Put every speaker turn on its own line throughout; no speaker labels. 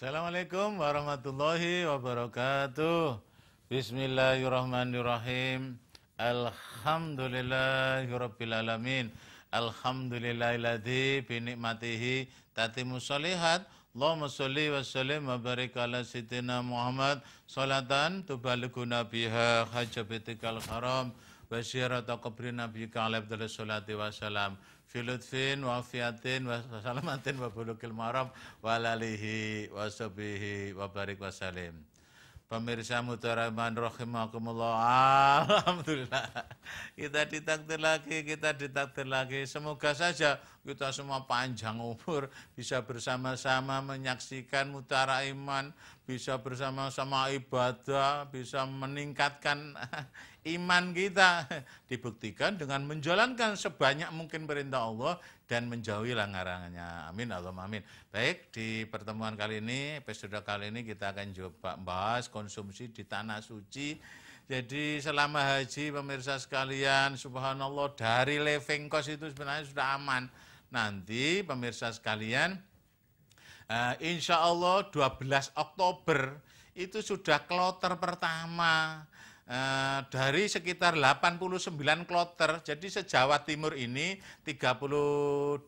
Assalamualaikum warahmatullahi wabarakatuh. Bismillahirrahmanirrahim. Alhamdulillahirabbil alamin. Alhamdulillahilladzi bi ni'matihi tatimmus sholihat. Allahumma sholli wa sallim wa barik ala sayyidina Muhammad salatan tubalighuna biha hajabatikal haram wa syirata qabri nabiyyika alaihi wassalatu wassalam. Filutfin wa fiatin wa salamatin wa bulukil maram wa lalihi wa sabihi wa barik wa salim. Pemirsa Muhtaraman rahimakumullah, alhamdulillah kita ditakdir lagi. Semoga saja kita semua panjang umur, bisa bersama-sama menyaksikan Mutara Iman, bisa bersama-sama ibadah, bisa meningkatkan iman kita, dibuktikan dengan menjalankan sebanyak mungkin perintah Allah dan menjauhi larangannya. Amin Allahumma amin. Baik, di pertemuan kali ini, episode kali ini kita akan coba bahas konsumsi di tanah suci. Jadi selama haji pemirsa sekalian, subhanallah, dari living cost itu sebenarnya sudah aman. Nanti pemirsa sekalian, insya Allah 12 Oktober itu sudah kloter pertama. Dari sekitar 89 kloter, jadi se-Jawa Timur ini 38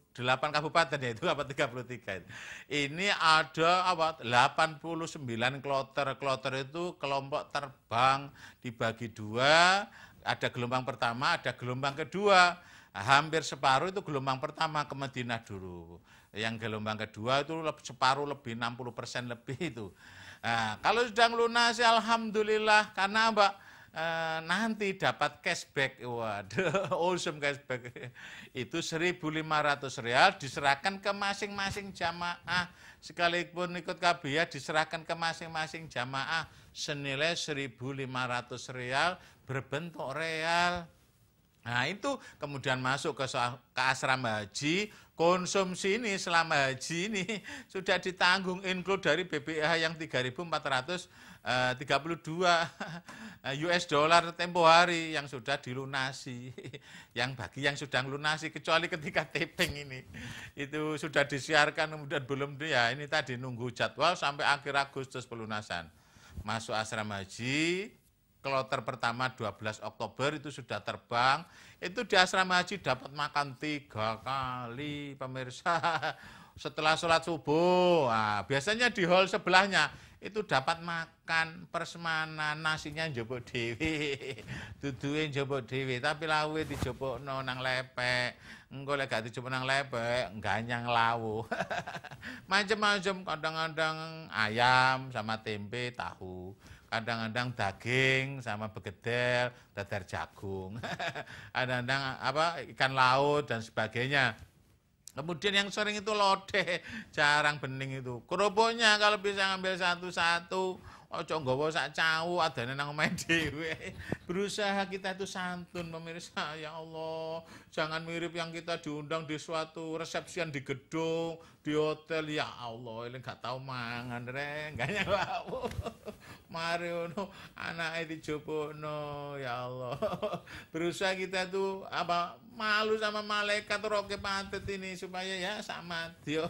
kabupaten ya, itu apa 33 itu. Ini ada 89 kloter. Kloter itu kelompok terbang dibagi dua, ada gelombang pertama, ada gelombang kedua. Hampir separuh itu gelombang pertama ke Madinah dulu. Yang gelombang kedua itu separuh lebih, 60% lebih itu. Nah, kalau sudah melunasi alhamdulillah, karena nanti dapat cashback. Waduh, awesome cashback. Itu 1.500 rial diserahkan ke masing-masing jamaah. Sekalipun ikut KBIA diserahkan ke masing-masing jamaah senilai 1.500 rial berbentuk real. Nah itu kemudian masuk ke asrama haji, konsumsi ini selama haji ini sudah ditanggung, include dari BPIH yang 3.432 US dollar tempo hari yang sudah dilunasi. Yang bagi yang sudah melunasi, kecuali ketika taping ini, itu sudah disiarkan, kemudian belum, ya ini tadi nunggu jadwal sampai akhir Agustus pelunasan. Masuk asrama haji, kloter pertama 12 Oktober itu sudah terbang, itu di asrama haji dapat makan 3 kali pemirsa setelah sholat subuh. Nah, biasanya di hall sebelahnya itu dapat makan persemanan, nasinya njupuk dewi, duduhe njupuk dewi, tapi lawe dijupukno nang lepek. Engko lek gak dijupuk nang lepek, ganyang lawu. Macam-macam, kadang-kadang ayam sama tempe, tahu. Kadang-kadang daging sama begedel, dadar jagung. Kadang-kadang ikan laut dan sebagainya. Kemudian yang sering itu lodeh, jarang bening itu. Kerupuknya kalau bisa ngambil satu-satu, ojo nggawa sak cawu, adane nang omahe dhewe. Berusaha kita itu santun pemirsa, ya Allah. Jangan mirip yang kita diundang di suatu resepsian di gedung, di hotel, ya Allah, ini gak tahu mangan reng, gak nyawa. Mari ono anake dijupukno, ya Allah. Berusaha kita tuh malu sama malaikat roke patet ini supaya ya sama dia.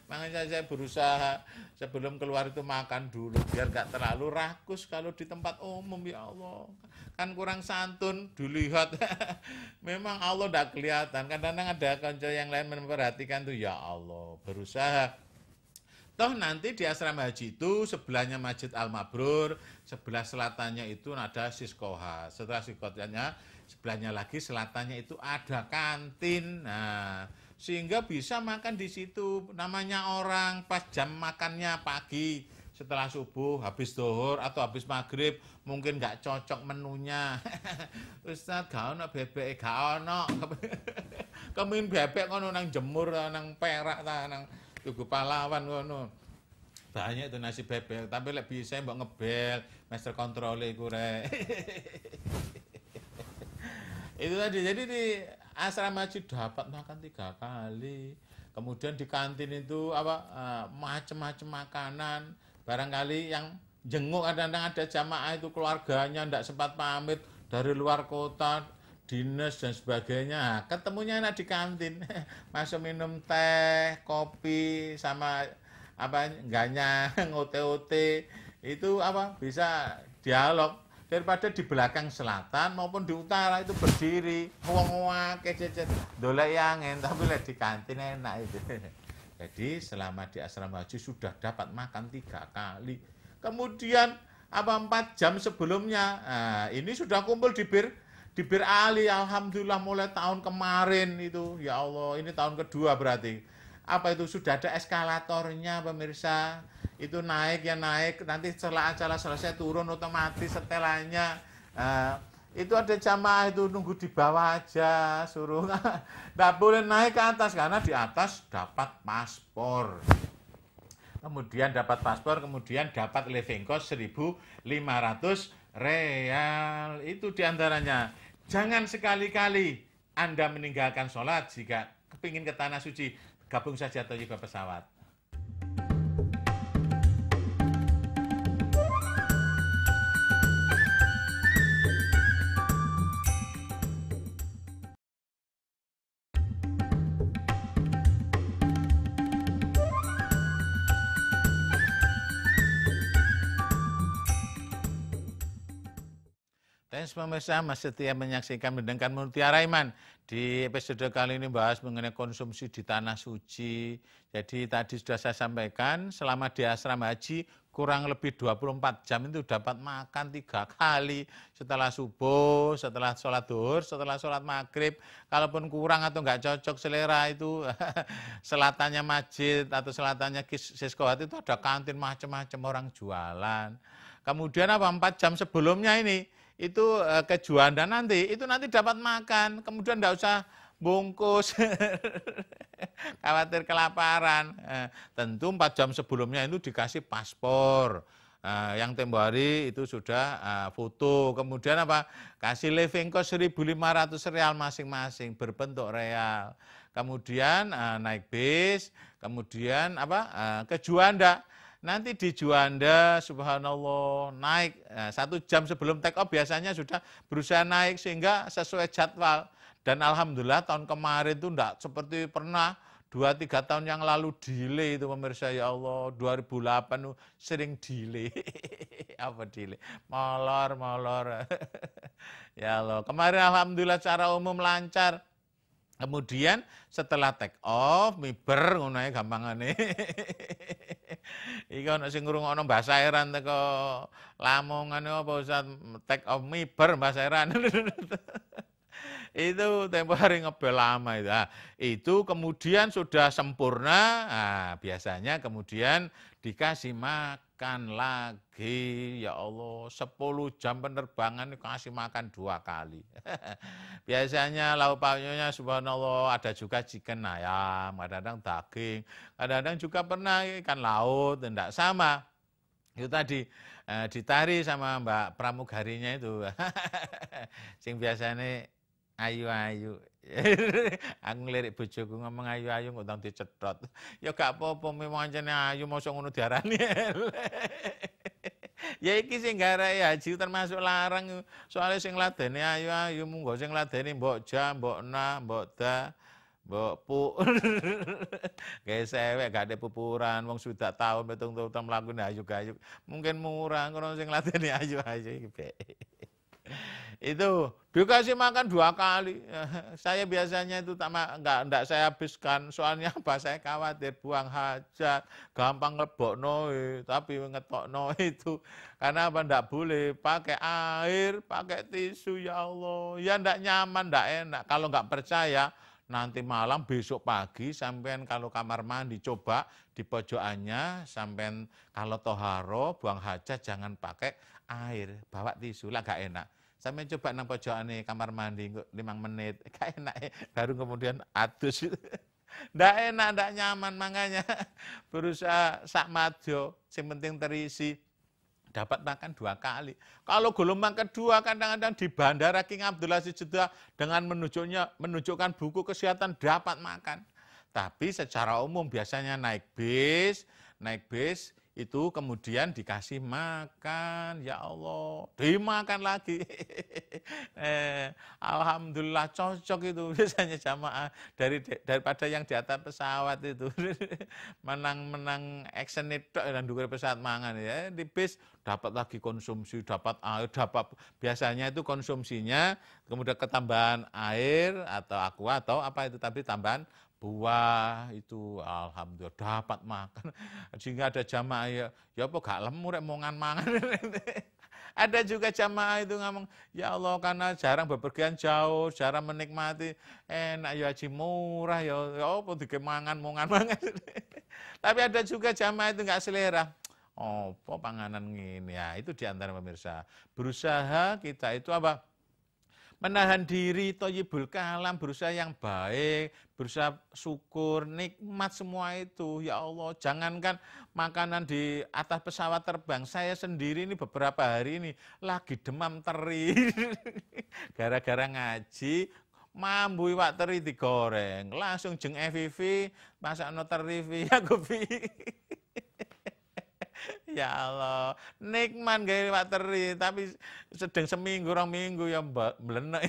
Makanya saya berusaha sebelum keluar itu makan dulu biar gak terlalu rakus kalau di tempat umum, ya Allah. Kan kurang santun dilihat. Memang Allah tidak kelihatan. Kadang-kadang ada kanca yang lain memperhatikan tuh, ya Allah, berusaha. Toh nanti di asrama haji itu sebelahnya Masjid Al-Mabrur, sebelah selatannya itu ada Siskoha. Setelah Siskohanya, sebelahnya lagi selatannya itu ada kantin. Nah, sehingga bisa makan di situ. Namanya orang pas jam makannya pagi, setelah subuh, habis zuhur atau habis maghrib, mungkin nggak cocok menunya. Ustaz, gak ono bebek, gak ono. Kemudian bebek ngono nang Jemur, nang Perak, nang Tugu Pahlawan ngono. Banyak itu nasi bebek, tapi lek bisa mbok ngebel, master kontrol iku rek. Itu tadi, jadi di asrama haji dapat makan 3 kali. Kemudian di kantin itu macam-macam makanan. Barangkali yang jenguk kadang-kadang ada jamaah itu keluarganya ndak sempat pamit dari luar kota, dinas dan sebagainya. Ketemunya enak di kantin. Masuk minum teh, kopi sama enggaknya ngote-ote itu bisa dialog daripada di belakang selatan maupun di utara itu berdiri wong akeh jejer dolek angin tapi lek di kantin enak itu. Jadi selama di asrama haji sudah dapat makan 3 kali. Kemudian 4 jam sebelumnya ini sudah kumpul di Bir Ali, alhamdulillah mulai tahun kemarin itu, ya Allah, ini tahun kedua berarti. Apa itu sudah ada eskalatornya pemirsa, itu naik ya naik, nanti setelah acara selesai turun otomatis setelannya. Itu ada jamaah itu nunggu di bawah aja, suruh nggak boleh naik ke atas karena di atas dapat paspor. Kemudian dapat paspor, kemudian dapat living cost 1.500 real. Itu diantaranya. Jangan sekali-kali Anda meninggalkan sholat jika kepingin ke Tanah Suci. Gabung saja Thayyibah Pesawat. Thanks pemirsa, masih setia menyaksikan mendengarkan Mutiara Iman. Di episode kali ini bahas mengenai konsumsi di Tanah Suci. Jadi tadi sudah saya sampaikan, selama di asrama haji kurang lebih 24 jam itu dapat makan 3 kali. Setelah subuh, setelah sholat duhur, setelah sholat maghrib. Kalaupun kurang atau nggak cocok selera itu, selatannya masjid atau selatannya Siskohat itu ada kantin macam-macam orang jualan. Kemudian 4 jam sebelumnya ini, itu ke Juanda nanti, itu nanti dapat makan, kemudian enggak usah bungkus, khawatir kelaparan. Tentu 4 jam sebelumnya itu dikasih paspor, yang tempo hari itu sudah foto, kemudian kasih living cost 1.500 real masing-masing, berbentuk real. Kemudian naik bis, kemudian ke Juanda. Nanti di Juanda, subhanallah, naik 1 jam sebelum take off biasanya sudah berusaha naik sehingga sesuai jadwal. Dan alhamdulillah tahun kemarin itu enggak seperti pernah 2-3 tahun yang lalu delay itu pemirsa, ya Allah, 2008 itu sering delay. Apa delay? Molor. Ya Allah, kemarin alhamdulillah secara umum lancar. Kemudian setelah take off, miber ngono ae gampangane. Iki ana sing ngrungokno bahasa Iran teko Lamongan apa Ustaz, take off miber bahasa Iran. Itu tempo hari ngebel lama itu. Itu kemudian sudah sempurna, biasanya kemudian dikasih makan lagi. Ya Allah, 10 jam penerbangan dikasih makan 2 kali. Biasanya lauk pauknya subhanallah ada juga chicken ayam, kadang-kadang daging, kadang-kadang juga pernah ikan laut, tidak sama. Itu tadi ditari sama Mbak pramugarinya itu. Sing biasanya ayu-ayu. Aku ngelirik bojoku ngomong ayu-ayu kok ndang dicethot. Ya gak apa-apa memang jane ayu mosok ngono diarani ya iki sing garai haji termasuk larang. Soalnya sing ladeni ayu-ayu munggo sing ladeni mbok jam, mbok na, mbok da, mbok pu. Kayak sewek gak ada pupuran wong sudah tahun betung-betung mlakune ayu-ayu. Mungkin murah kono sing ladeni ayu-ayu iki. Itu dikasih makan 2 kali. Saya biasanya itu enggak saya habiskan. Soalnya saya khawatir buang hajat, gampang ngelebokno, tapi ngetokno itu. Karena enggak boleh pakai air, pakai tisu, ya Allah. Ya enggak nyaman, enggak enak. Kalau enggak percaya, nanti malam besok pagi sampean kalau kamar mandi coba di pojokannya, sampean kalau toharo buang hajat jangan pakai air, bawa tisu lah, enggak enak. Sampai coba nang pojokane kamar mandi 5 menit, gak enak, baru kemudian adus. Ndak enak, ndak nyaman, makanya berusaha sak madyo, sing penting terisi. Dapat makan 2 kali. Kalau gelombang kedua kadang-kadang di Bandara King Abdul Aziz Jeddah dengan menunjukkan buku kesehatan dapat makan. Tapi secara umum biasanya naik bis itu kemudian dikasih makan, ya Allah, dimakan lagi. Alhamdulillah cocok itu biasanya jamaah daripada yang di atas pesawat itu. Menang action itu dan dhuwur pesawat mangan ya. Di bis dapat lagi konsumsi, dapat air, dapat biasanya itu konsumsinya kemudian ketambahan air atau aqua atau apa itu, tapi tambahan buah itu alhamdulillah dapat makan. Sehingga ada jamaah ya apa gak lemu rek mangan. Ada juga jamaah itu ngomong, ya Allah karena jarang bepergian jauh, jarang menikmati, enak ya haji murah ya apa mangan. Tapi ada juga jamaah itu nggak selera. Oh, panganan ngene ya, itu diantara pemirsa. Berusaha kita itu apa? Menahan diri, thayyibul kalam, berusaha yang baik, berusaha syukur, nikmat semua itu. Ya Allah, jangankan makanan di atas pesawat terbang, saya sendiri ini beberapa hari ini lagi demam teri. Gara-gara ngaji, mambu iwak teri digoreng, langsung jeng FVV, masakno teri aku Ya Allah, nikmat gawe iwak teri, tapi sedang seminggu, 2 minggu ya melenek.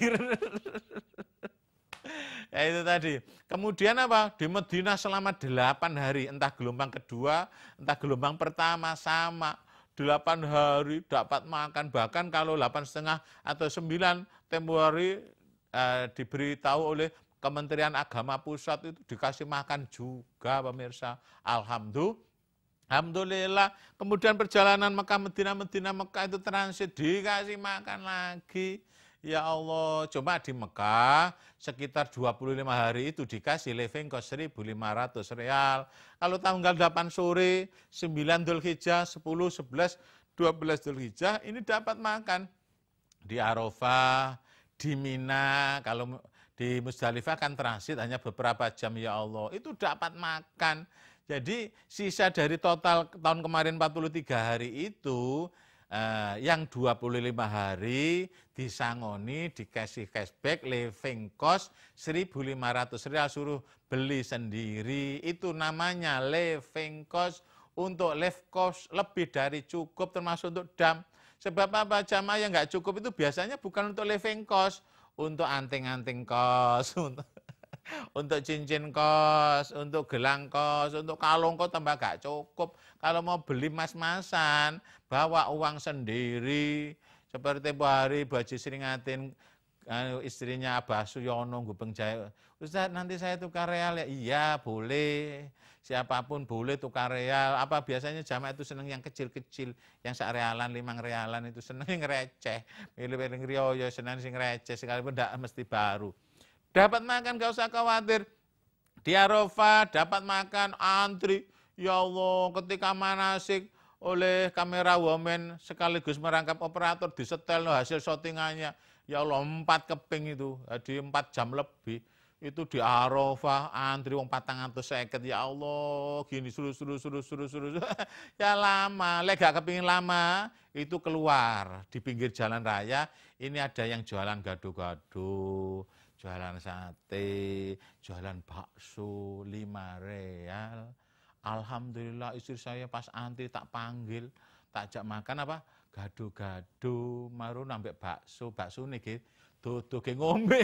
Ya itu tadi. Kemudian apa? Di Madinah selama 8 hari, entah gelombang kedua, entah gelombang pertama sama. 8 hari dapat makan, bahkan kalau 8,5 atau 9 tempo hari diberitahu oleh Kementerian Agama Pusat itu dikasih makan juga pemirsa. Alhamdulillah, kemudian perjalanan Mekah, Medina Mekah itu transit, dikasih makan lagi. Ya Allah, coba di Mekah sekitar 25 hari itu dikasih living cost 1.500 real. Kalau tanggal 8 sore, 9 Dzulhijjah, 10, 11, 12 Dzulhijjah, ini dapat makan. Di Arafah, di Mina, kalau di Musdalifah kan transit hanya beberapa jam ya Allah, itu dapat makan. Jadi sisa dari total tahun kemarin 43 hari itu, yang 25 hari disangoni, dikasih cashback, living cost 1.500 real, suruh beli sendiri. Itu namanya living cost. Untuk live cost lebih dari cukup, termasuk untuk dam. Sebab apa? Jamaah yang nggak cukup itu biasanya bukan untuk living cost, untuk anting-anting kos, untuk cincin kos, untuk gelang kos, untuk kalung kos tambah gak cukup. Kalau mau beli mas-masan, bawa uang sendiri. Seperti tempo hari Bu Haji seringatin istrinya Abah Suyono Gubeng Jaya, Ustaz nanti saya tukar real ya? Iya boleh, siapapun boleh tukar real. Apa biasanya jamaah itu seneng yang kecil-kecil, yang sak realan, 5 realan itu seneng yang receh. Milih-milih riyo seneng sing receh, sekalipun tidak mesti baru. Dapat makan, gak usah khawatir. Di Arafah dapat makan, antri. Ya Allah, ketika manasik oleh kamera woman sekaligus merangkap operator, disetel hasil syutingannya. Ya Allah, 4 keping itu, jadi 4 jam lebih. Itu di Arafah, antri wong 450. Ya Allah, gini suruh. Ya lama, lek gak kepingin lama, itu keluar di pinggir jalan raya. Ini ada yang jualan gado-gado, jualan sate, jualan bakso 5 real. Alhamdulillah istri saya pas antri tak panggil, tak ajak makan apa? Gado-gado, maru nambah bakso niki dudu ke ngombe.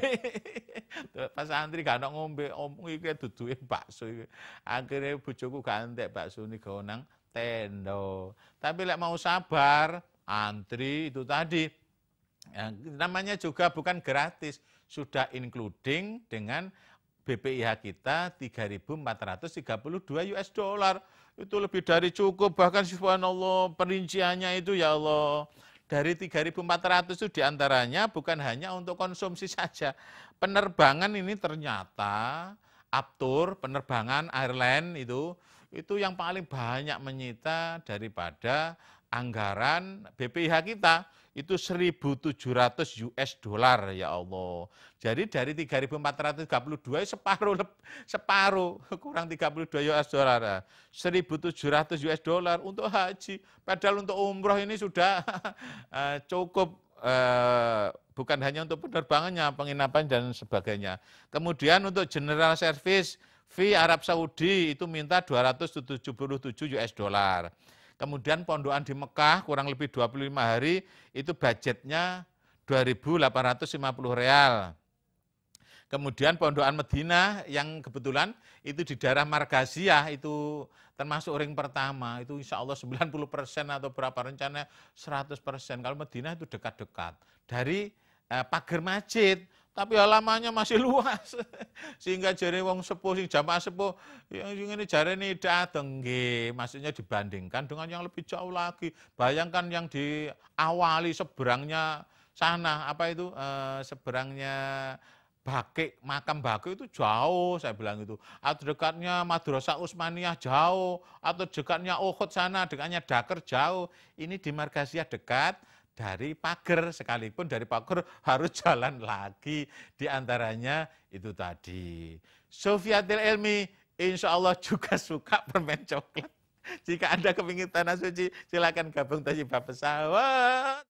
Pas antri gak ono ngombe, omong iki duduke bakso iki. Akhirnya bojoku gak entek bakso niki nang tenda. Tapi lek mau sabar, antri itu tadi. Ya, namanya juga bukan gratis, sudah including dengan BPIH kita 3.432 US dollar. Itu lebih dari cukup, bahkan subhanallah perinciannya itu ya Allah. Dari 3.400 itu diantaranya bukan hanya untuk konsumsi saja. Penerbangan ini ternyata Aptur, penerbangan airline itu yang paling banyak menyita daripada anggaran BPIH kita. Itu 1.700 US dollar ya Allah. Jadi dari 3.432 separuh kurang 32 US dollar. 1.700 US dollar untuk haji. Padahal untuk umroh ini sudah cukup, bukan hanya untuk penerbangannya, penginapan dan sebagainya. Kemudian untuk general service fee Arab Saudi itu minta 277 US dollar. Kemudian pondokan di Mekah kurang lebih 25 hari itu budgetnya 2.850 real. Kemudian Pondokan Medina yang kebetulan itu di daerah Margasiah itu termasuk ring pertama, itu insya Allah 90% atau berapa rencananya 100%. Kalau Medina itu dekat-dekat dari pagar masjid, tapi halamannya masih luas. Sehingga jare wong sepuh sing jamaah sepuh yang ini jare ini dateng nggih, maksudnya dibandingkan dengan yang lebih jauh lagi. Bayangkan yang diawali seberangnya sana, apa itu seberangnya Bakik, makam Bakik itu jauh, saya bilang itu. Atau dekatnya Madrasah Utsmaniyah jauh, atau dekatnya Uhud sana, dekatnya Dakar jauh. Ini di Margasiah dekat, dari pagar, sekalipun dari pagar harus jalan lagi. Di antaranya itu tadi. Sofiatul Ilmi, insya Allah juga suka permen coklat. Jika Anda kepingin tanah suci, silakan gabung Thayyibah Pesawat.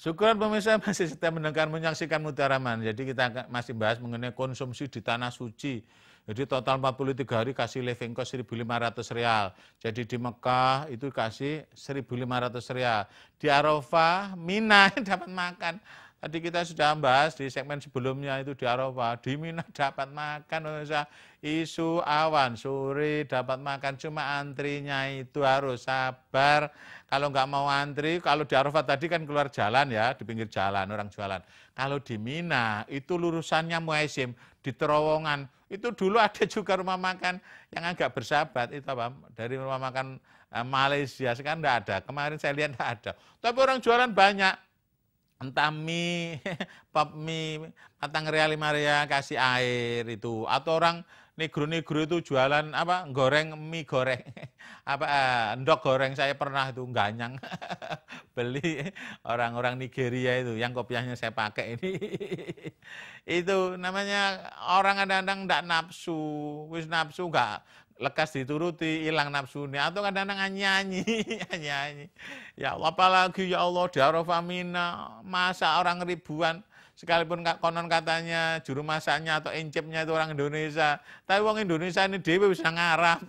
Syukuran pemirsa masih setia mendengar menyaksikan Mutiara Ramadhan. Jadi kita masih bahas mengenai konsumsi di tanah suci. Jadi total 43 hari kasih living cost 1.500 real. Jadi di Mekah itu kasih 1.500 real. Di Arafah, Mina dapat makan. Tadi kita sudah bahas di segmen sebelumnya itu di Arafah. Di Mina dapat makan, pemirsa. Isu awan, sore dapat makan. Cuma antrinya itu harus sabar. Kalau nggak mau antri, kalau di Arafah tadi kan keluar jalan ya, di pinggir jalan, orang jualan. Kalau di Mina, itu lurusannya Muaisim, di terowongan. Itu dulu ada juga rumah makan yang agak bersahabat, itu apa, dari rumah makan Malaysia, sekarang nggak ada. Kemarin saya lihat nggak ada. Tapi orang jualan banyak. Entah mie, pop mie, matang real 5 real, kasih air itu. Atau orang negro-negro itu jualan apa, goreng mie goreng, apa endok goreng, saya pernah itu ganyang beli orang-orang Nigeria itu yang kopiahnya saya pakai ini. Itu namanya orang kadang-kadang enggak nafsu, wis nafsu enggak lekas dituruti, hilang nafsunya, atau kadang-kadang nyanyi, nyanyi. Ya Allah, apalagi ya Allah di Arafah Mina, masa orang ribuan, sekalipun konon katanya juru masaknya atau encipnya itu orang Indonesia, tapi orang Indonesia ini dewe bisa ngarap,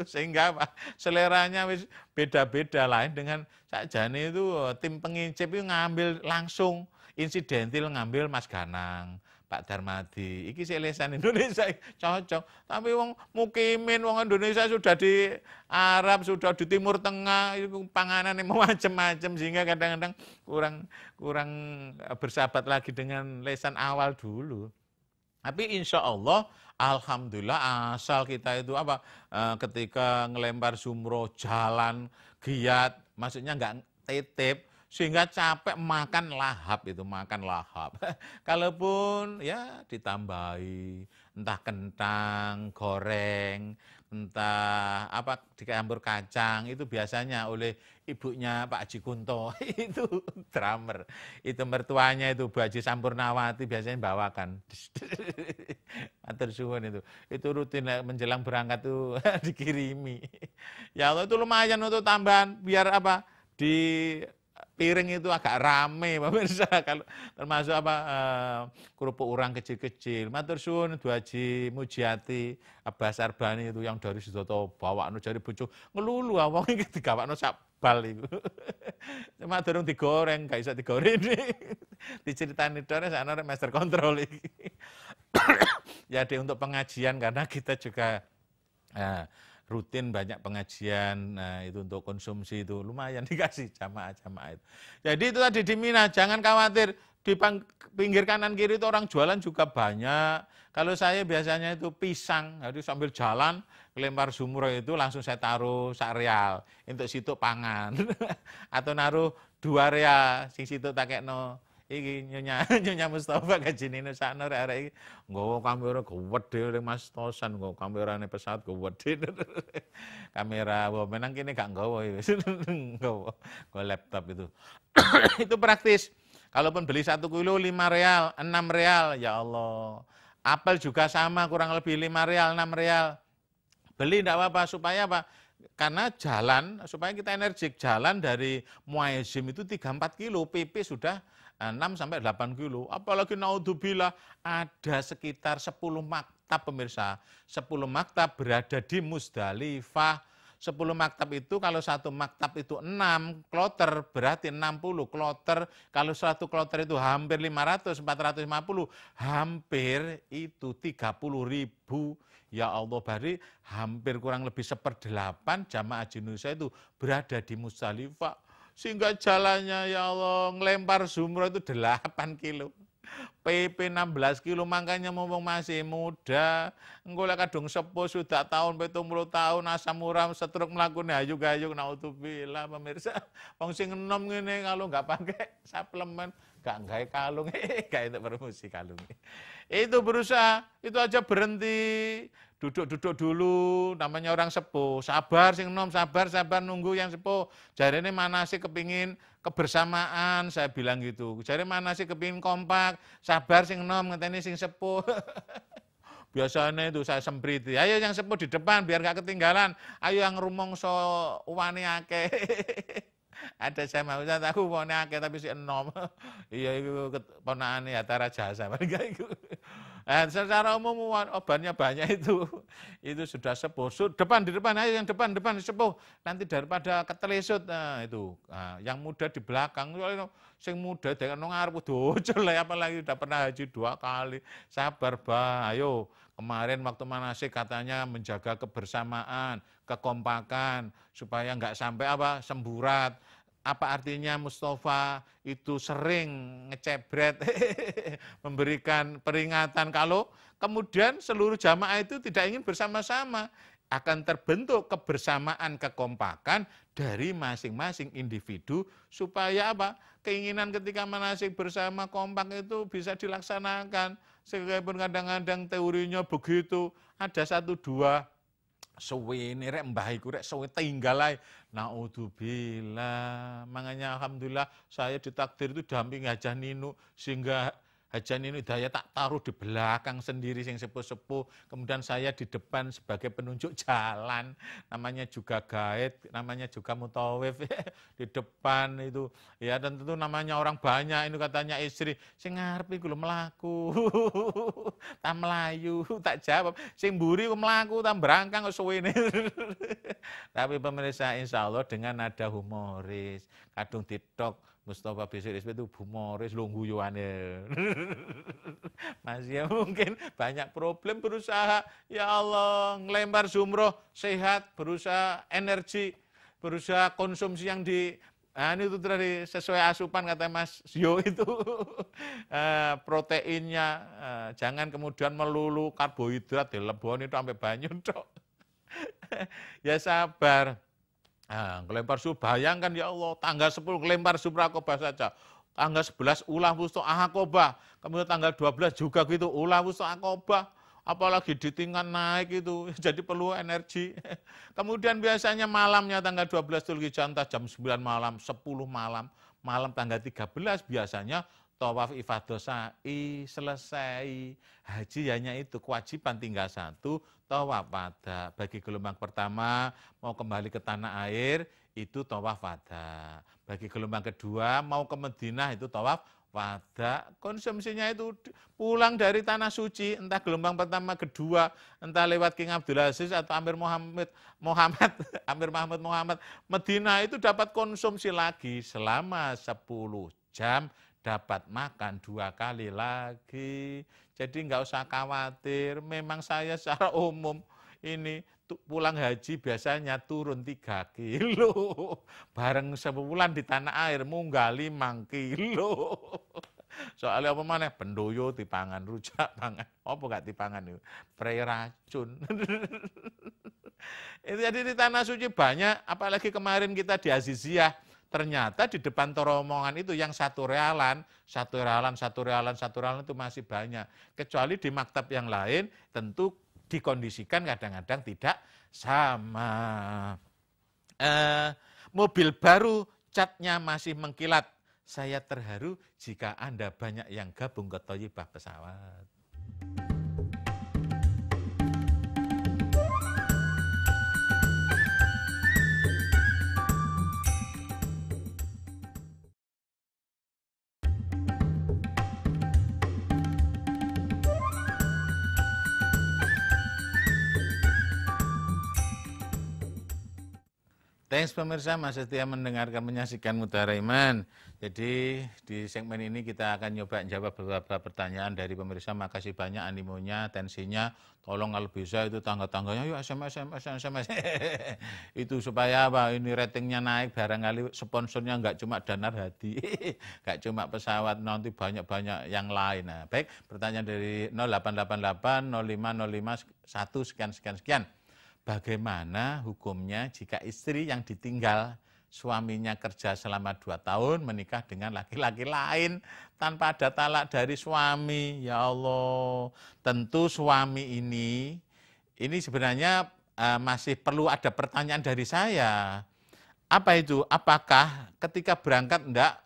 sehingga apa, seleranya wis beda-beda lain dengan sakjane itu tim pengincip itu ngambil langsung insidentil ngambil Mas Ganang, Pak Darmadi, iki selesan Indonesia cocok. Tapi wong mukimin wong Indonesia sudah di Arab, sudah di Timur Tengah, itu panganan yang macam-macam sehingga kadang-kadang kurang bersahabat lagi dengan lesan awal dulu. Tapi insya Allah, alhamdulillah asal kita itu apa ketika ngelempar sumroh jalan giat, maksudnya nggak titip. Sehingga capek makan lahap itu, makan lahap. Kalaupun ya ditambahi, entah kentang, goreng, entah apa dicampur kacang, itu biasanya oleh ibunya Pak Haji Kunto, itu drummer. Itu mertuanya itu Bu Haji Sampurnawati biasanya bawakan. Matur suwun itu. Itu rutin menjelang berangkat tuh dikirimi. Ya Allah itu lumayan untuk tambahan biar apa? Di piring itu agak rame, pemirsa, kalau termasuk apa kerupuk urang kecil-kecil. Matur suwun Bu Haji Mujiati Abbas Arbani itu yang dari Sidoto bawakno jari bojo ngelulu wong iki digawakno sak bal iku. Cuma durung digoreng, gak iso digoreng. Diceritani dore sakno rek master kontrol iki. Jadi untuk pengajian karena kita juga rutin banyak pengajian, nah itu untuk konsumsi itu lumayan dikasih jamaah-jamaah itu. Jadi itu tadi di Mina, jangan khawatir, di pinggir kanan kiri itu orang jualan juga banyak. Kalau saya biasanya itu pisang, jadi sambil jalan, lempar sumroh itu langsung saya taruh sak real, untuk situ pangan. Atau naruh 2 real, sing situ takekno. Iki nyonya Mustafa kajinine sakno arek iki nggawa kamera gede Mas Tosan, nggawa kamerane pesawat gede. Kamera wah menang kene gak nggawa wis nggawa laptop itu. Itu praktis. Kalaupun beli 1 kilo 5 real, 6 real, ya Allah. Apel juga sama kurang lebih 5 real, 6 real. Beli enggak apa-apa supaya apa? Karena jalan, supaya kita energik, jalan dari Muazzim itu 3-4 kilo, PP sudah 6-8 kilo. Apalagi naudzubillah ada sekitar 10 maktab pemirsa. 10 maktab berada di Musdalifah. 10 maktab itu kalau satu maktab itu 6 kloter berarti 60 kloter. Kalau satu kloter itu hampir 500, 450, hampir itu 30.000. Ya Allah, bari hampir kurang lebih 1/8 jamaah Haji Indonesia itu berada di Musdalifah. Sehingga jalannya ya Allah ngelempar jumroh itu 8 kilo. PP 16 kilo, makanya mumpung masih muda, engko lek kadung sepuh sudah tahun 70 tahun asam uram setruk mlakune hayuk-hayuk naudzubillah pemirsa. Wong sing enom ngene kalau nggak pakai suplemen, nggak gawe kalung, nggak itu promosi kalung. Itu berusaha, itu aja berhenti, duduk-duduk dulu, namanya orang sepuh, sabar sing enom, sabar nunggu yang sepuh. Jarene mana sih kepingin kebersamaan, saya bilang gitu. Jare mana sih kepingin kompak, sabar sing enom ngenteni sing sepuh. Biasanya itu saya sempriti, ayo yang sepuh di depan biar gak ketinggalan, ayo yang rumongso uwane akeh. Ada saya mau aku uwane akeh tapi si enom. Iya itu ponakane Hatta Rajasa. Secara umum obatnya banyak itu sudah sepuh. Di depan, ayo yang depan sepuh. Nanti daripada ketelesut, nah itu. Nah, yang muda di belakang, sing muda dengan ngarep docel apalagi udah pernah haji 2 kali. Sabar, Bah. Ayo, kemarin waktu manasik katanya menjaga kebersamaan, kekompakan supaya nggak sampai semburat. Apa artinya Mustafa itu sering ngecebret, memberikan peringatan kalau kemudian seluruh jamaah itu tidak ingin bersama-sama, akan terbentuk kebersamaan, kekompakan dari masing-masing individu supaya keinginan ketika manasik bersama kompak itu bisa dilaksanakan. Sekalipun kadang-kadang teorinya begitu, ada 1-2 suwene rek mbah iku rek suwe tinggal ae. Naudzubillah. Makanya alhamdulillah saya ditakdir itu dampingi Hajah Ninu sehingga Hajah Ninu Hidayah tak taruh di belakang sendiri sing sepuh-sepuh, kemudian saya di depan sebagai penunjuk jalan, namanya juga gaib, namanya juga mutawif di depan itu. Ya dan tentu namanya orang banyak, ini katanya istri, sing ngarep iku lho mlaku. Tak melayu, tak jawab, sing mburi ku mlaku tak berangkang kok suwene. Tapi pemirsa insyaallah dengan nada humoris, kadung ditok Mustafa Bisir itu humoris lho guyuane. Masih ya mungkin banyak problem, berusaha ya Allah ngelempar jumroh sehat, berusaha energi, berusaha konsumsi yang ini itu tadi sesuai asupan kata Mas Yo itu proteinnya jangan kemudian melulu karbohidrat dileboni itu sampai banyu tok. Ya sabar. Kelempar subuh, bayangkan ya Allah, tanggal 10 kelempar subuh Aqobah saja. Tanggal 11 ulah wustu Aqobah, kemudian tanggal 12 juga gitu, ulah wustu Aqobah. Apalagi di tingkat naik itu, jadi perlu energi. Kemudian biasanya malamnya tanggal 12 Dzulhijjah jam 9 malam, 10 malam, malam tanggal 13 biasanya tawaf ifadah sa'i selesai. Haji hanya itu, kewajiban tinggal 1, tawaf wada. Bagi gelombang pertama mau kembali ke tanah air itu tawaf wada. Bagi gelombang kedua mau ke Madinah itu tawaf wada. Konsumsinya itu pulang dari tanah suci, entah gelombang pertama, kedua, entah lewat King Abdul Aziz atau Amir Mahmud Muhammad, Madinah itu dapat konsumsi lagi selama 10 jam, dapat makan 2 kali lagi. Jadi nggak usah khawatir, memang saya secara umum ini pulang haji biasanya turun 3 kilo. Bareng sebulan di tanah air munggah 5 kilo. Soalnya apa mana? Pendoyo dipangan, rujak pangan. Apa gak dipangan itu? Prei racun. Itu jadi di tanah suci banyak, apalagi kemarin kita di Aziziyah. Ternyata di depan terowongan itu yang 1 realan itu masih banyak. Kecuali di maktab yang lain tentu dikondisikan kadang-kadang tidak sama. Mobil baru catnya masih mengkilat. Saya terharu jika Anda banyak yang gabung ke Thayyibah pesawat. Thanks pemirsa, masih setia mendengarkan menyaksikan Mutiara Iman. Jadi di segmen ini kita akan nyoba jawab beberapa pertanyaan dari pemirsa. Makasih banyak animonya, tensinya. Tolong kalau bisa itu tangga-tangganya, yuk SMS. Itu supaya apa? Ini ratingnya naik, barangkali sponsornya nggak cuma Danar Hadi, nggak cuma pesawat, nanti banyak-banyak yang lain. Nah, baik, pertanyaan dari 0888 0505 1 sekian. Bagaimana hukumnya jika istri yang ditinggal suaminya kerja selama 2 tahun menikah dengan laki-laki lain tanpa ada talak dari suami? Ya Allah, tentu suami ini sebenarnya masih perlu ada pertanyaan dari saya. Apa itu? Apakah ketika berangkat enggak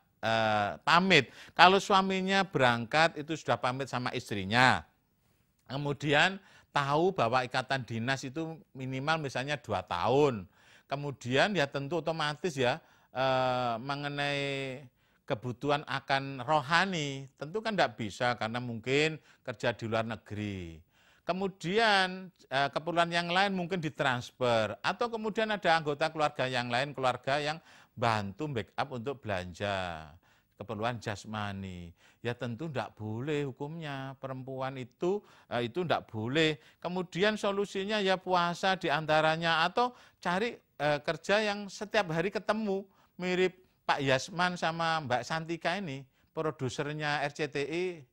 pamit? Kalau suaminya berangkat itu sudah pamit sama istrinya, kemudian tahu bahwa ikatan dinas itu minimal misalnya 2 tahun. Kemudian ya tentu otomatis ya mengenai kebutuhan akan rohani, tentu kan tidak bisa karena mungkin kerja di luar negeri. Kemudian keperluan yang lain mungkin ditransfer, atau kemudian ada anggota keluarga yang lain, keluarga yang bantu backup untuk belanja, keperluan jasmani. Ya tentu tidak boleh hukumnya, perempuan itu tidak boleh. Kemudian solusinya ya puasa diantaranya, atau cari kerja yang setiap hari ketemu, mirip Pak Yasman sama Mbak Santika ini, produsernya RCTI,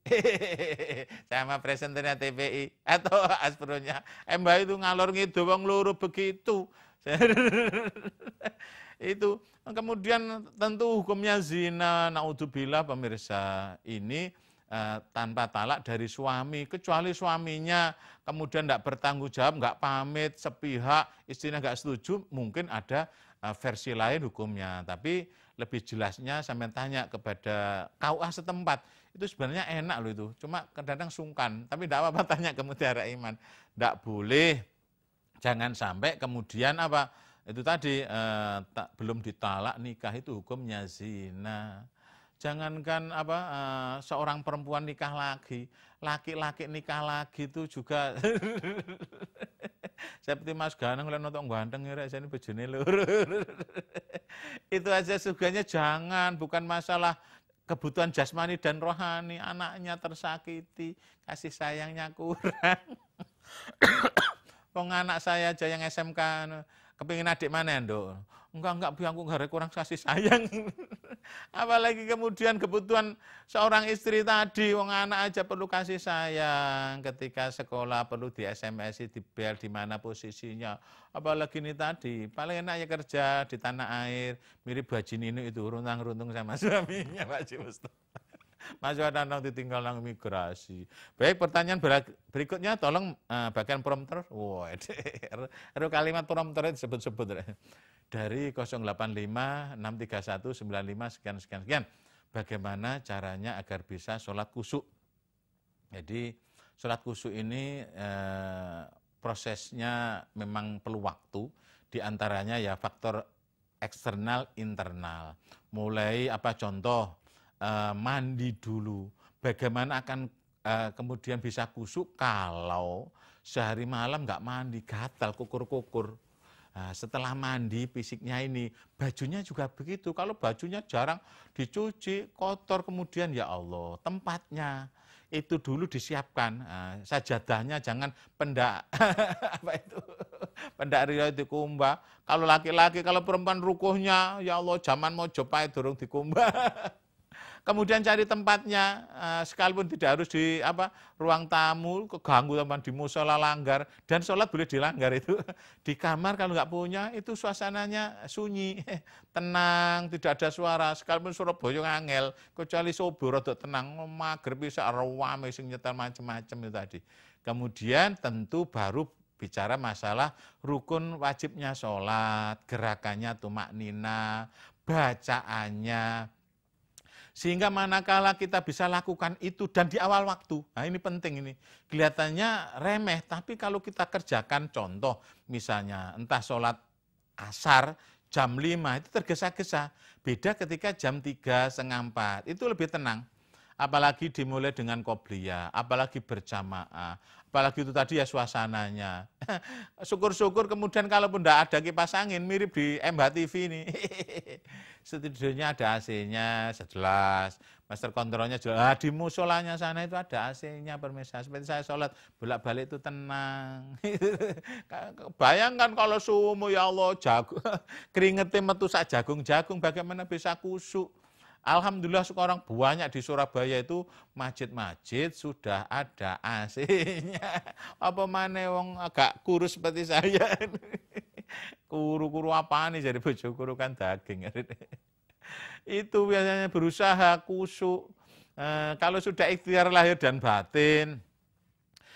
sama presenternya TVI, atau Aspronya. Mbak itu ngalor ngidul wong loro begitu. Itu kemudian tentu hukumnya zina, naudzubillah pemirsa, ini tanpa talak dari suami, kecuali suaminya kemudian tidak bertanggung jawab, nggak pamit, sepihak, istrinya nggak setuju, mungkin ada versi lain hukumnya. Tapi lebih jelasnya sampai tanya kepada KUA setempat, itu sebenarnya enak loh itu, cuma kadang-kadang sungkan, tapi tidak apa-apa tanya ke Mutiara Iman. Tidak boleh, jangan sampai kemudian apa, itu tadi belum ditalak nikah itu hukumnya zina. Jangankan apa seorang perempuan nikah lagi, laki-laki nikah lagi itu juga seperti Mas Ganang oleh nonton ganteng ya, saya ini bejone lur. Itu aja suganya jangan, bukan masalah kebutuhan jasmani dan rohani, anaknya tersakiti, kasih sayangnya kurang. Wong anak saya aja yang SMK kepingin adik mana ya, Nduk? Enggak, aku nggak kurang kasih sayang. Apalagi kemudian kebutuhan seorang istri tadi, wong anak aja perlu kasih sayang, ketika sekolah perlu di SMS, di bel, di mana posisinya. Apalagi ini tadi, paling enak ya kerja di tanah air, mirip Haji Nino itu, runtang-runtung sama suaminya Pak Haji Mustofa. Masih ada anak ditinggal nang migrasi. Baik, pertanyaan berikutnya tolong bagian prompter. Wah, kalimat prompter itu disebut-sebut. Dari 085 631 95 sekian. Bagaimana caranya agar bisa sholat khusyuk? Jadi sholat khusyuk ini prosesnya memang perlu waktu. Di antaranya ya faktor eksternal, internal. Mulai apa contoh? Mandi dulu. Bagaimana akan kemudian bisa khusyuk kalau sehari malam nggak mandi, gatal, kukur-kukur. Nah, setelah mandi fisiknya ini, bajunya juga begitu. Kalau bajunya jarang dicuci, kotor, kemudian ya Allah, tempatnya itu dulu disiapkan. Sajadahnya jangan pendak apa itu? Pendak riya dikumbah. Kalau laki-laki, kalau perempuan rukuhnya, ya Allah, zaman mau jopai durung dikumbah. Kemudian cari tempatnya, sekalipun tidak harus di ruang tamu, keganggu teman di musola langgar, dan sholat boleh dilanggar itu. Di kamar kalau nggak punya, itu suasananya sunyi, tenang, tidak ada suara. Sekalipun Surabaya ngangel, kecuali subuh rada tenang, mager bisa rame sing nyetel macam-macam itu tadi. Kemudian tentu baru bicara masalah rukun wajibnya sholat, gerakannya tumak nina, bacaannya. Sehingga manakala kita bisa lakukan itu dan di awal waktu, nah ini penting ini, kelihatannya remeh, tapi kalau kita kerjakan contoh misalnya entah sholat asar jam 5 itu tergesa-gesa, beda ketika jam 3, setengah 4, itu lebih tenang. apalagi dimulai dengan qobliyah, apalagi berjamaah, apalagi itu tadi ya suasananya. Syukur-syukur kemudian kalaupun tidak ada kipas angin, mirip di MHTV ini. Studionya ada AC-nya jelas, master kontrolnya jelas. Di musolanya sana itu ada AC-nya pemirsa. Seperti saya sholat bolak-balik itu tenang. Bayangkan kalau sumu ya Allah jagung, keringetnya metu sak jagung-jagung, bagaimana bisa khusyuk? Alhamdulillah sekarang banyak di Surabaya itu masjid-masjid sudah ada AC-nya. Apa maneh wong agak kurus seperti saya. Kuru-kuru apa nih jadi bojo kuru kan daging. Itu biasanya berusaha khusyuk. Kalau sudah ikhtiar lahir dan batin,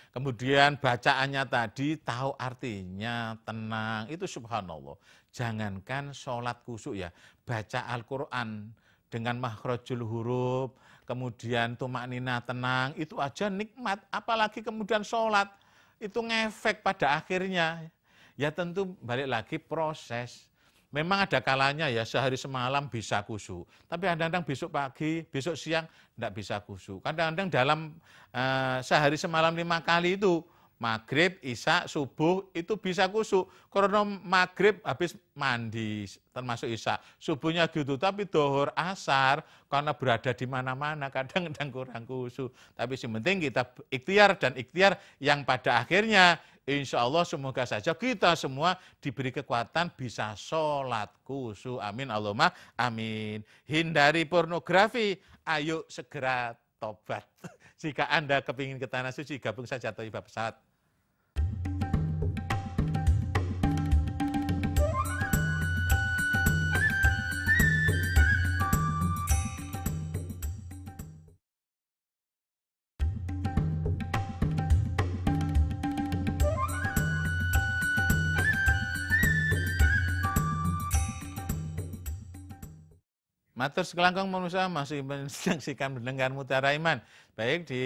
kemudian bacaannya tadi tahu artinya, tenang, itu subhanallah. Jangankan sholat khusyuk ya, baca Al-Quran dengan makhrajul huruf, kemudian tumaknina tenang, itu aja nikmat. Apalagi kemudian sholat, itu ngefek pada akhirnya. Ya tentu balik lagi proses. Memang ada kalanya ya sehari semalam bisa khusyuk. Tapi kadang-kadang besok pagi, besok siang tidak bisa khusyuk. Kadang-kadang dalam sehari semalam 5 kali itu, maghrib, isya, subuh itu bisa khusyuk. Karena maghrib habis mandi termasuk isya. Subuhnya gitu, tapi dohor asar karena berada di mana-mana kadang-kadang kurang khusyuk. Tapi yang penting kita ikhtiar dan ikhtiar yang pada akhirnya insya Allah semoga saja kita semua diberi kekuatan bisa sholat khusyuk. Amin Allahumma amin. Hindari pornografi, ayo segera tobat. Jika Anda kepingin ke Tanah Suci, gabung saja Thayyibah Pesawat. Matur sekelangkung manusia masih menyaksikan mendengar Mutiara Iman. Baik, di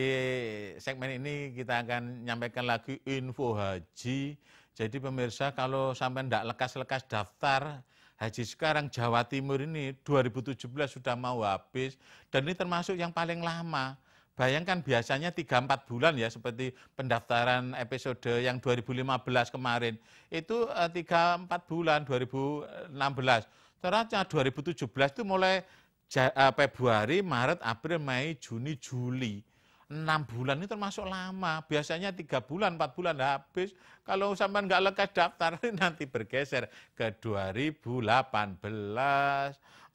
segmen ini kita akan menyampaikan lagi info haji. Jadi pemirsa kalau sampai tidak lekas-lekas daftar haji sekarang Jawa Timur ini 2017 sudah mau habis. Dan ini termasuk yang paling lama. Bayangkan biasanya 3-4 bulan ya seperti pendaftaran episode yang 2015 kemarin. Itu 3-4 bulan 2016. Ternyata 2017 itu mulai Februari, Maret, April, Mei, Juni, Juli. 6 bulan ini termasuk lama. Biasanya 3 bulan, 4 bulan habis. Kalau sampai nggak lekas daftar, nanti bergeser ke 2018.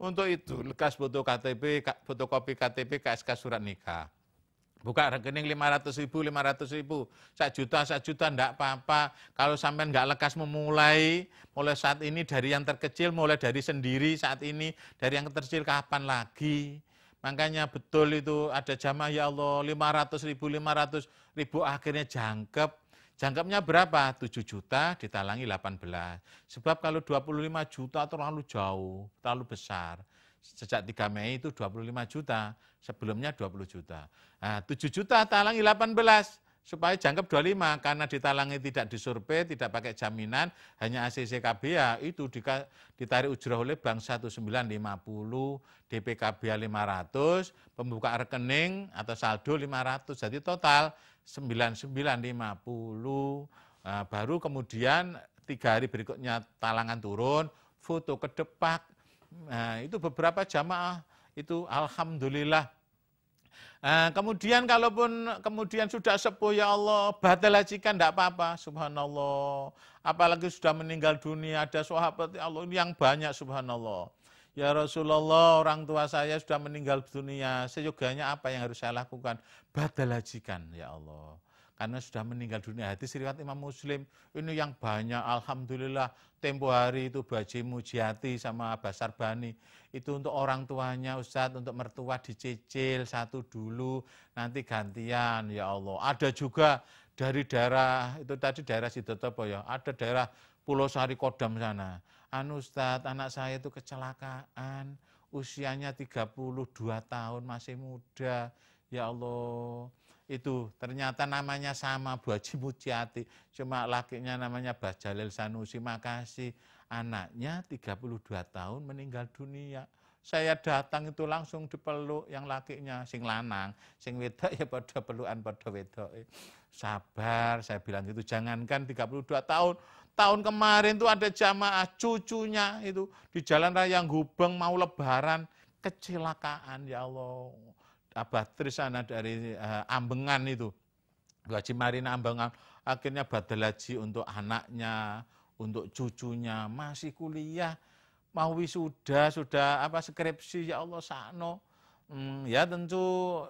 Untuk itu, lekas foto KTP, fotokopi KTP, KSK surat nikah. Buka rekening 500.000, 500.000, 1 juta, enggak apa-apa. Kalau sampai enggak lekas mulai saat ini dari yang terkecil, mulai dari sendiri saat ini, dari yang terkecil kapan lagi. Makanya betul itu ada jamaah ya Allah 500.000, 500.000 akhirnya jangkep. Jangkepnya berapa? 7 juta ditalangi 18. Sebab kalau 25 juta terlalu jauh, terlalu besar. Sejak 3 Mei itu 25 juta, sebelumnya 20 juta. Nah, 7 juta talangi 18, supaya jangkep 25, karena ditalangi tidak disurvei, tidak pakai jaminan, hanya ACC KBA, itu ditarik ujrah oleh bank 1950, DP KBA 500, pembuka rekening atau saldo 500, jadi total 9950. Nah, baru kemudian 3 hari berikutnya talangan turun, foto kedepak. Nah, itu beberapa jamaah itu alhamdulillah. Kemudian kalaupun kemudian sudah sepuh ya Allah, batal haji kan tidak apa-apa, subhanallah. Apalagi sudah meninggal dunia, ada sahabat ya Allah yang banyak subhanallah. Ya Rasulullah, orang tua saya sudah meninggal dunia, seyoganya apa yang harus saya lakukan? Batal hajikan ya Allah. Karena sudah meninggal dunia. Hadis riwayat Imam Muslim, ini yang banyak, alhamdulillah. Tempo hari itu Baji Mujiati sama Basar Bani, itu untuk orang tuanya Ustadz, untuk mertua dicicil satu dulu, nanti gantian ya Allah. Ada juga dari daerah, itu tadi daerah Sidotopo ya, ada daerah Pulau Sari Kodam sana. Ustadz, anak saya itu kecelakaan, usianya 32 tahun, masih muda, ya Allah. Itu ternyata namanya sama Bu Haji Mujiati, cuma lakinya namanya Bas Jalil Sanusi. Makasih, anaknya 32 tahun meninggal dunia. saya datang itu langsung dipeluk yang lakinya, sing lanang, sing wedok ya pada pelukan pada wedok. Sabar, saya bilang gitu, jangankan 32 tahun, tahun kemarin tuh ada jamaah cucunya itu di jalan raya Gubeng mau lebaran, kecelakaan ya Allah. Abah Trisana dari Ambengan itu, Haji Marina Ambengan, akhirnya badal haji untuk anaknya, untuk cucunya, masih kuliah, mau wisuda, sudah skripsi, ya Allah sakno. Ya tentu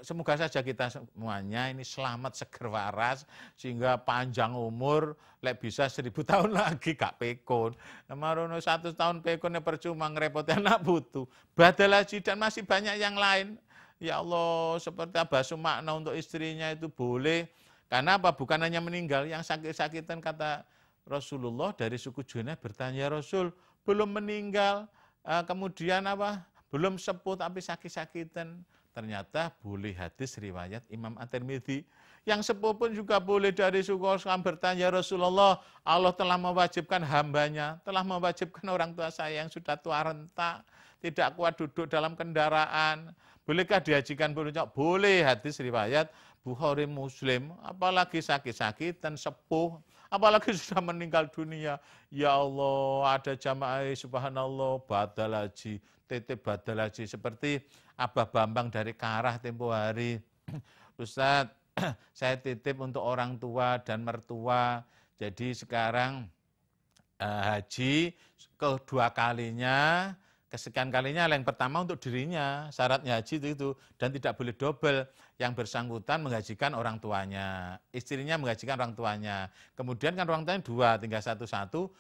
semoga saja kita semuanya ini selamat seger waras sehingga panjang umur, lek bisa 1000 tahun lagi gak pekon. Marono 100 tahun pekonnya percuma ngerepoti anak putu. Badal haji dan masih banyak yang lain. Ya Allah, seperti Abah Sumakna untuk istrinya itu boleh. Karena apa? Bukan hanya meninggal, yang sakit-sakitan kata Rasulullah dari suku Junaid bertanya, Rasul, belum meninggal, kemudian belum sepuh tapi sakit-sakitan. Ternyata boleh hadis riwayat Imam At-Tirmidzi. Yang sepuh pun juga boleh dari suku Osman bertanya, Rasulullah, Allah telah mewajibkan hambanya, telah mewajibkan orang tua saya yang sudah tua renta, tidak kuat duduk dalam kendaraan. Bolehkah dihajikan? Boleh, hadis riwayat Bukhari Muslim, apalagi sakit-sakitan, sepuh, apalagi sudah meninggal dunia. Ya Allah, ada jamaah subhanallah, badal haji, titip badal haji. Seperti Abah Bambang dari Karah tempo hari. Ustadz, saya titip untuk orang tua dan mertua. Jadi sekarang haji kedua kalinya, kesekian kalinya, yang pertama untuk dirinya, syaratnya haji itu, dan tidak boleh double. Yang bersangkutan menghajikan orang tuanya, istrinya menghajikan orang tuanya. Kemudian kan orang tuanya 2, tinggal 1-1,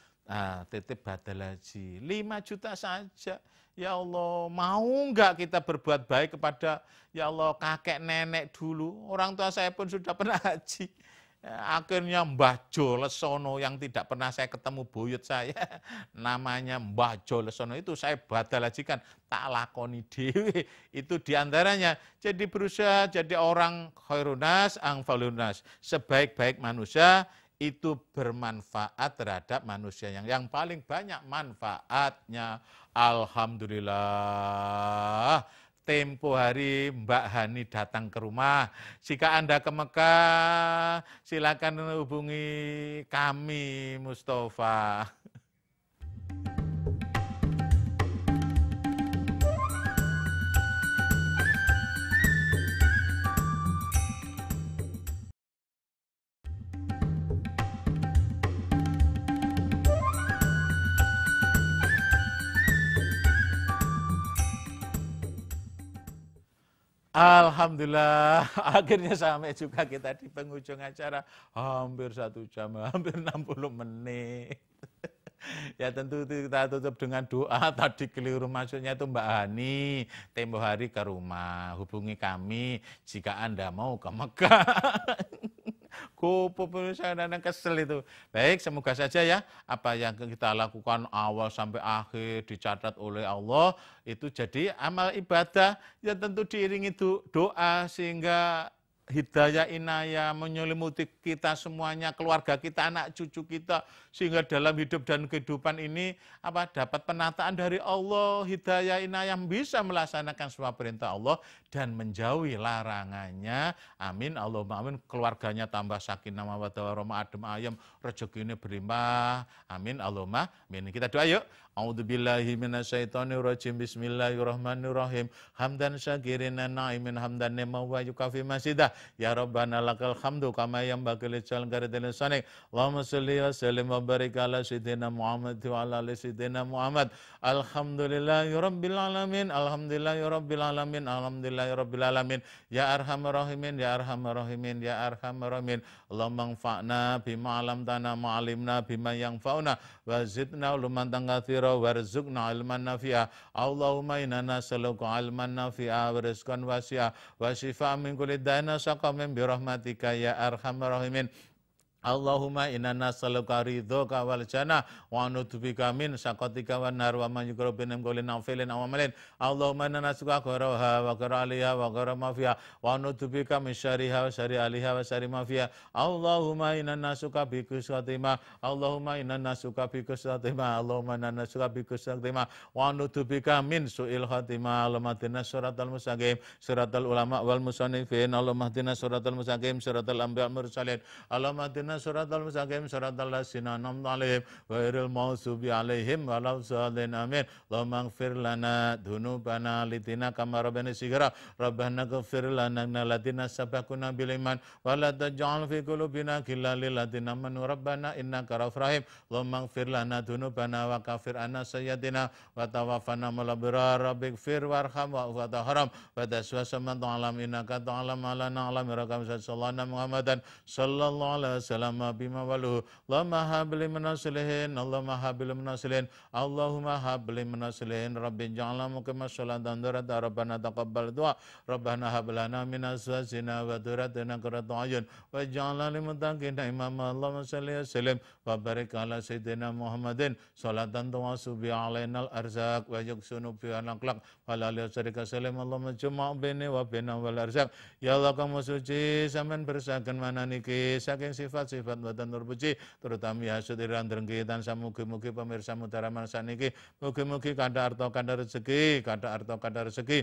titip badal haji. 5 juta saja. Ya Allah, mau enggak kita berbuat baik kepada, ya Allah, kakek nenek dulu. Orang tua saya pun sudah pernah haji. Akhirnya Mbah Jo Lesono yang tidak pernah saya ketemu buyut saya, namanya Mbah Jo Lesono itu saya badal hajikan, tak lakoni dewe, itu diantaranya. Jadi berusaha jadi orang khairunas, angfalunas, sebaik-baik manusia itu bermanfaat terhadap manusia yang paling banyak manfaatnya. Alhamdulillah. Tempo hari Mbak Hani datang ke rumah. Jika Anda ke Mekah, silakan hubungi kami, Mustafa. Alhamdulillah, akhirnya sampai juga kita di penghujung acara, hampir 1 jam, hampir 60 menit. Ya tentu kita tutup dengan doa, tadi keliru maksudnya itu Mbak Hani, tempo hari ke rumah, hubungi kami jika Anda mau ke Mekah. Kupu saya dan kesel itu. Baik, semoga saja ya apa yang kita lakukan awal sampai akhir dicatat oleh Allah itu jadi amal ibadah yang tentu diiringi doa sehingga hidayah inayah menyelimuti kita semuanya, keluarga kita, anak cucu kita, sehingga dalam hidup dan kehidupan ini dapat penataan dari Allah, hidayah inayah bisa melaksanakan semua perintah Allah dan menjauhi larangannya. Amin Allahumma amin. Keluarganya tambah sakinah mawaddah warahmah, adem ayem, rezekinya berlimpah. Amin Allahumma amin. Kita doa yuk. A'udzubillahi minasyaitonirrajim. Bismillahirrahmanirrahim. Hamdan syakirin na'imin hamdan ni'ma wa yukafi masidah. Ya Rabbana lakal hamdu kama yanbaghi li jalali lisanik. Allahumma shalli wa sallim wa barik ala sayyidina Muhammad wa ala ali sayyidina Muhammad. Alhamdulillahi rabbil alamin. Alhamdulillahi rabbil alamin. Alhamdulillahi rabbil alamin. Ya arhamar rahimin, ya arhamar rahimin, ya arhamar rahimin. Allahumma anfa'na bima 'allamtana wa 'allimna bima yanfa'una wa zidna uluman katsira warzuqna ilman nafi'a. Allahumma inna nas'aluka ilman nafi'a wa rizqan wasi'a wa shifaa min kulli da'in saqamin bi rahmatika ya arhamar rahimin. Allahumma inna nas'aluka ridhoka wal jannah wa na'udzubika min sakhatika wan nar wa man yuqarrib min qawlin aw fi'lin aw amalin. Allahumma inna nas'aluka khairaha wa khaira aliha wa khaira ma fiha wa na'udzubika min syarriha wa syarri aliha wa syarri ma fiha. Allahumma inna nas'aluka bi kusatima. Allahumma inna nas'aluka bi kusatima. Allahumma inna nas'aluka bi kusatima wa na'udzubika min su'il khatimah. Allahumma hdina siratal mustaqim siratal ulama wal musannifin. Allahumma hdina siratal mustaqim siratal anbiya wal mursalin. Allahumma hdina suratal mustaqim suratal ladzina an'amta 'alaihim ghairil maghdubi 'alaihim waladdallin amin. Allahumma ighfir lana dzunubana litina kama rabbana shighra rabbana ighfir lana alladziina sabaquna bil iman wa la taj'al fi qulubina ghillan lil ladzina amanu rabbana innaka ra'ufur rahim. Allahumma ighfir lana dzunubana wa kaffir 'anna sayyi'atina wa tawaffana ma'al abrar rabbighfir warham wa anta haram wa tasawwasa man ta'lam innaka ta'lam ma la na'lam rakam sallallahu Muhammadan sallallahu alaihi wasallam bima waluhu. Allahumma habli minaslihin. Allahumma habli minaslihin. Allahumma habli minaslihin. Rabbi ja'alna muqimah sholatan durata. Rabbana taqabbal du'a. Rabbana hablana min azwajina wa dhurriyyatina qurrata a'yun wa ja'alna lil muttaqina imama. Allahumma shalli wa sallim wa barik ala sayyidina Muhammadin sholatan tuwasu bi alainal arzaq wa yuksunu bi al-akhlaq wa la yusrika salim. Allahumma juma' baini wa baina wal arzaq. Ya Allah kamu suci sampean bersaken mananiki saking sifat boten terpuji terutama hasud iran drengki tansah mugi-mugi pemirsa mutara mansaniki mugi-mugi kada arta kada rezeki kada arta kada rezeki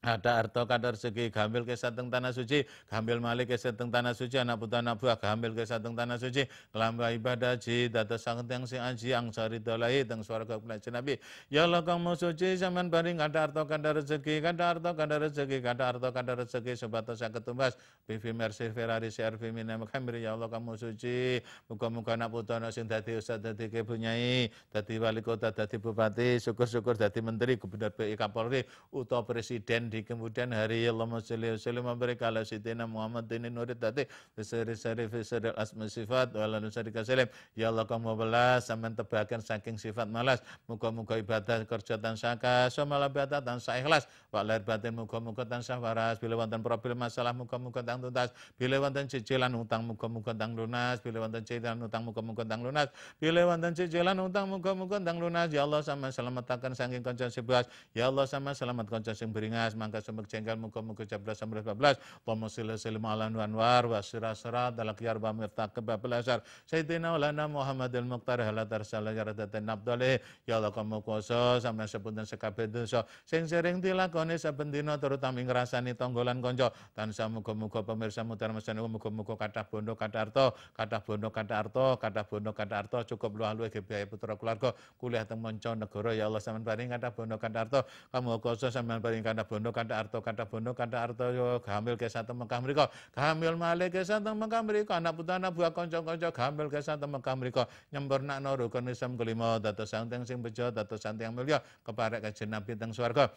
ada arto kadar segi gambil ke sateng tanah suci, gambil malik ke sateng tanah suci, anak putra anak buah gambil ke sateng tanah suci, kelamba ibadah ji, data sangat yang si aji, ang sari dolai, teng swarga kulat nabi. Ya Allah kamu suci, zaman baring ada arto kadar segi, kada arto kadar segi, kada arto kadar segi, sebatas saya ketumbas, pivi mercy Ferrari CRV minam khamir. Ya Allah kamu suci, muka-muka anak putra anak sing dadi ustad dadi kebunyai, dadi wali kota, dadi bupati, syukur-syukur dadi menteri, gubernur BI Kapolri, utama presiden di kemudian hari. Allahumma sholli wa sallim wa barik ala sayyidina Muhammadin nurid tati bisari fisari asma sifat wa la nusarika salim. Ya Allah kamu belas sampean tebakan saking sifat malas, muga-muga ibadah kerja tansah kas samala ibadah tansah ikhlas wa lahir batin muga-muga tansah waras. Bila wonten problem masalah muga-muga tang tuntas, bila wonten cicilan utang muga-muga tang lunas, bila wonten cicilan utang muga-muga tang lunas, bila wonten cicilan utang muga-muga tang lunas. Ya Allah sama selamataken saking kanca sebas. Ya Allah sama selamat kanca sing beringas mangka sumek jengkel muga-muga 11 14. Allahumma sholli sallim ala anwar wa sirasara dalak yarba miftaq bablasar sayyidina ulana Muhammadil Muqtar halatar salayaratan abdalih. Ya Allah kamu kuasa sampeyan sepunten sekabeh dosa sing sering dilakoni saben dina terutama ngrasani tanggolan kanca tansah muga-muga pemirsa mutar mesane muga-muga kathah bondo kathah arta kathah bondo kathah arta kathah bondo kathah arta cukup luwih biaya putra keluarga kuliah teng manca negara. Ya Allah sampeyan paring kathah bondo kathah arta kamu kuasa sampeyan paring kathah bondo kathah arta kata bondo kata arto yo gambil ke sateng Mekah mriku gambil malih ke sateng Mekah mriku anak putra anak buah kanca-kanca gambil ke sateng Mekah mriku nyempurnakno rukun Islam kelima dados santen sing bejo dados santen yang mulya keparek kanjeng Nabi teng swarga.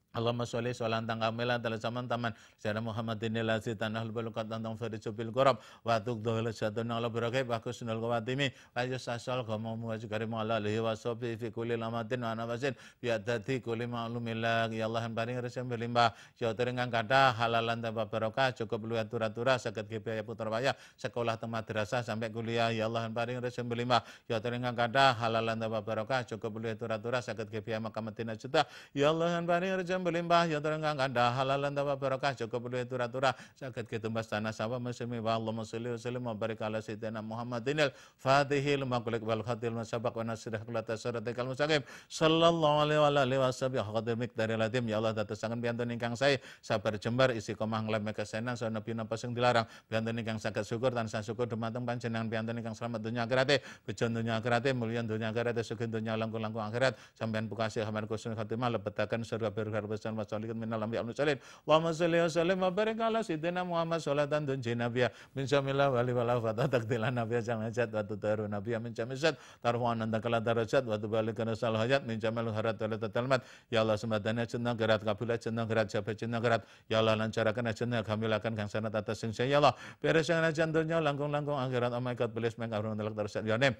Allahumma sholli sholatan kamilan ala zaman taman sayyidina Muhammadin lazi tanahul balukat tantang farijubil qurab wa tuqdul satun ala barakai wa kusnul qawatimi wa yusasal qamamu wa karim ala alihi wa sahbihi fi kulli lamatin wa nafasin bi adati kulli ma'lumillah. Ya Allah paring rezeki berlimpah ya terengang kathah halalan tanpa barokah cukup luwih atur-atura saged biaya putra wayah sekolah teng madrasah sampai kuliah. Ya Allah paring rezeki berlimpah ya terengang kathah halalan tanpa barokah cukup luwih atur-atura saged biaya makam Madinah juta. Ya Allah paring rezeki berlimpah ya terenggang kada halalan tanpa barokah cukup luwih atur-atura saged ketumbas tanah sawah muslimi wa Allahumma sholli wa sallim wa barik ala sayyidina Muhammadinil fatihil maqlik wal khatil masabaq wa nasrih kulata suratikal mustaqim sallallahu alaihi wa alihi wasallam haqadir miqdaril adim. Ya Allah dadosaken piyantun ingkang sae sabar jembar istiqomah nglem kesenan saha nabi napa sing dilarang piyantun ingkang saged syukur tansah syukur dumateng panjenengan piyantun ingkang slamet dunya akhirate bejo dunya akhirate mulya dunya akhirate sugih dunya langkung-langkung akhirat sampeyan pukasih hamar kusnul khatimah lebetaken surga berkah besan wasalikin minal anbiya wal mursalin. Allahumma sholli wa sallim wa barik ala sayyidina Muhammad sholatan tunji nabiyya min syamillah wali wala fata takdilan nabiyya jangan hajat wa tutaru nabiyya min syamisat tarwan anta kala darajat wa tubalikana sal hajat min jamal harat wal tatalmat. Ya Allah semadana cenah gerat kabilah cenah gerat jabe cenah gerat. Ya Allah lancarakan cenah kamilakan kang sanat atas sing ya Allah beresana jantunya langkung-langkung akhirat oh my God belis mengkabrun telak terus ya nem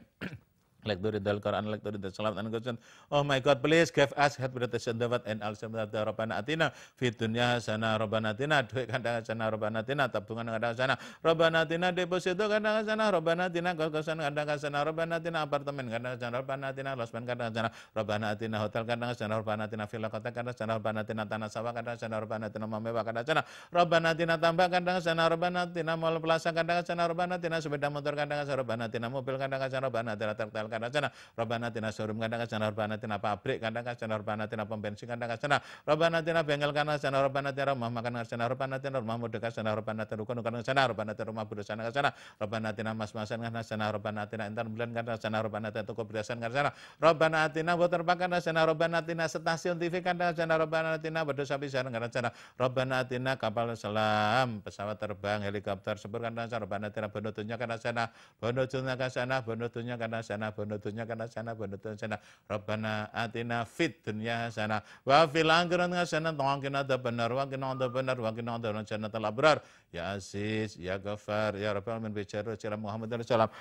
like to read the Quran, like to read the Salat and Quran. Oh my God, please give us hadratus dawat and al-samdata Rabbana atina fid dunya hasanah Rabbana atina duit kadang hasanah Rabbana atina tabungan kadang hasanah Rabbana atina deposito kadang hasanah Rabbana atina kos-kosan kadang hasanah Rabbana atina apartemen kadang hasanah Rabbana atina losmen kadang hasanah Rabbana atina hotel kadang hasanah Rabbana atina villa kota kadang hasanah Rabbana atina tanah sawah kadang hasanah Rabbana atina rumah mewah kadang hasanah Rabbana atina tambah kadang hasanah Rabbana atina mall plaza kadang hasanah Rabbana atina sepeda motor kadang hasanah Rabbana atina mobil kadang hasanah Rabbana atina truk kadang-kadang Rabbana atina showroom kadang-kadang Rabbana atina pabrik kadang-kadang Rabbana atina pom bensin kadang-kadang Rabbana atina bengkel kadang-kadang Rabbana atina rumah makan kadang-kadang Rabbana atina rumah muda kadang-kadang Rabbana atina rukun kadang-kadang Rabbana atina rumah budak kadang-kadang Rabbana atina mas-masan kadang-kadang Rabbana atina intan bulan kadang-kadang Rabbana atina toko perhiasan kadang-kadang Rabbana atina water park kadang-kadang Rabbana atina stasiun TV kadang-kadang Rabbana atina berdosa pisan kadang-kadang Rabbana atina kapal selam pesawat terbang helikopter sepur kadang-kadang Rabbana atina bonutunya kadang-kadang bonutunya kadang-kadang bonutunya kadang-kadang bonutunya kana sana bonutunya sana Rabbana atina fid dunya hasanah wa fil akhirati hasanah wa qina adzabannar wa qina adzabannar wa qina adzabannar jannatal abrar ya aziz ya ghafar ya rabbal alamin bi jarri Muhammad sallallahu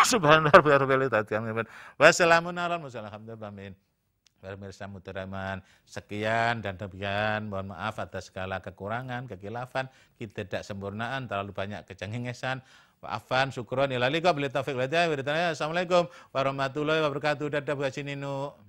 subhanallahi rabbil alamin wa salamun alal mursalin alhamdulillah. Pemirsa muhteraman, sekian dan demikian. Mohon maaf atas segala kekurangan, kekilafan, ketidaksempurnaan, terlalu banyak kecengengesan. Afan, syukron, ilalika, beli taufik, assalamualaikum warahmatullahi wabarakatuh. Dadah, Bu Haji Ninu.